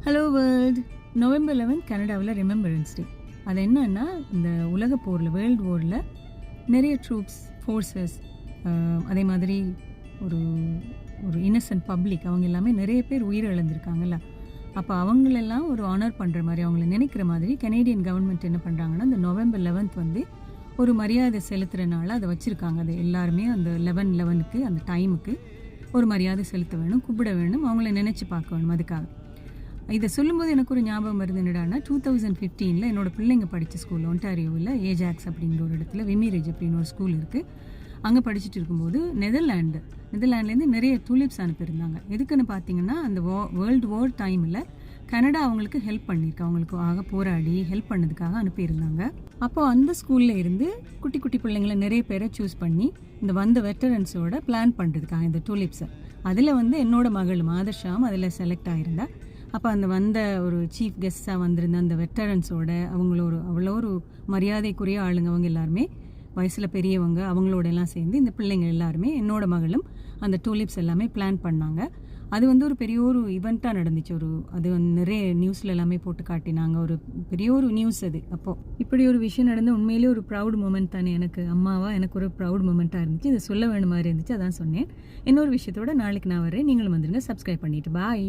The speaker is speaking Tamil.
Hello world. நவம்பர் 11 கனடாவில் ரிமெம்பரன்ஸ் டே. அது என்னன்னா, இந்த உலக போரில் வேர்ல்டு வாரில் நிறைய ட்ரூப்ஸ் ஃபோர்ஸஸ், அதே மாதிரி ஒரு ஒரு இன்னசென்ட் பப்ளிக், அவங்க எல்லாமே நிறைய பேர் உயிரிழந்திருக்காங்கல்ல. அப்போ அவங்களெல்லாம் ஒரு ஆனர் பண்ணுற மாதிரி, அவங்கள நினைக்கிற மாதிரி கனேடியன் கவர்மெண்ட் என்ன பண்ணுறாங்கன்னா, இந்த நவம்பர் 11 வந்து ஒரு மரியாதை செலுத்துகிறனால அதை வச்சுருக்காங்க. அது எல்லாருமே அந்த 11/11க்கு அந்த டைமுக்கு ஒரு மரியாதை செலுத்த வேணும், கூப்பிட வேணும், அவங்கள நினச்சி பார்க்க வேணும். அதுக்காக இதை சொல்லும்போது எனக்கு ஒரு ஞாபகம் வருது. என்னடான்னா 2015 என்னோட பிள்ளைங்க படித்த ஸ்கூல் ஒன்டாரியோவில் ஏஜாக்ஸ் அப்படிங்கிற ஒரு இடத்துல விமிரேஜ் அப்படின்னு ஒரு ஸ்கூல் இருக்குது. அங்கே படிச்சுட்டு இருக்கும்போது நெதர்லாண்ட்லேருந்து நிறைய டூலிப்ஸ் அனுப்பியிருந்தாங்க. எதுக்குன்னு பார்த்தீங்கன்னா, அந்த வேர்ல்டு வார் டைமில் கனடா அவங்களுக்கு ஹெல்ப் பண்ணியிருக்கு, அவங்களுக்கு ஆக போராடி ஹெல்ப் பண்ணதுக்காக அனுப்பியிருந்தாங்க. அப்போது அந்த ஸ்கூலில் இருந்து குட்டி குட்டி பிள்ளைங்களை நிறைய பேரை சூஸ் பண்ணி இந்த வந்த வெட்டரன்ஸோட பிளான் பண்ணுறதுக்காக இந்த டூலிப்ஸை, அதில் வந்து என்னோட மகள் மாதர்ஷாம் அதில் செலக்ட் ஆகிருந்தா. அப்போ அந்த வந்த ஒரு சீஃப் கெஸ்ட்டாக வந்திருந்த அந்த வெட்டரன்ஸோட அவ்வளோ ஒரு மரியாதைக்குரிய ஆளுங்க, அவங்க எல்லாருமே வயசில் பெரியவங்க, அவங்களோட எல்லாம் சேர்ந்து இந்த பிள்ளைங்க எல்லாருமே என்னோட மகளும் அந்த டூலிப்ஸ் எல்லாமே பிளான் பண்ணாங்க. அது வந்து ஒரு பெரிய ஒரு இவெண்ட்டாக நடந்துச்சு. அது வந்து நிறைய நியூஸில் எல்லாமே போட்டு காட்டினாங்க. ஒரு பெரிய ஒரு நியூஸ் அது. அப்போது இப்படி ஒரு விஷயம் நடந்து உண்மையிலே ஒரு ப்ரௌட் மூமெண்ட் தானே. எனக்கு அம்மாவாக எனக்கு ஒரு ப்ரௌட் மூமெண்ட்டாக இருந்துச்சு. இதை சொல்ல வேணும் மாதிரி இருந்துச்சு, அதான் சொன்னேன். இன்னொரு விஷயத்தோட நாளைக்கு நான் வரேன். நீங்களும் வந்துடுங்க. சப்ஸ்கிரைப் பண்ணிவிட்டு பாய்.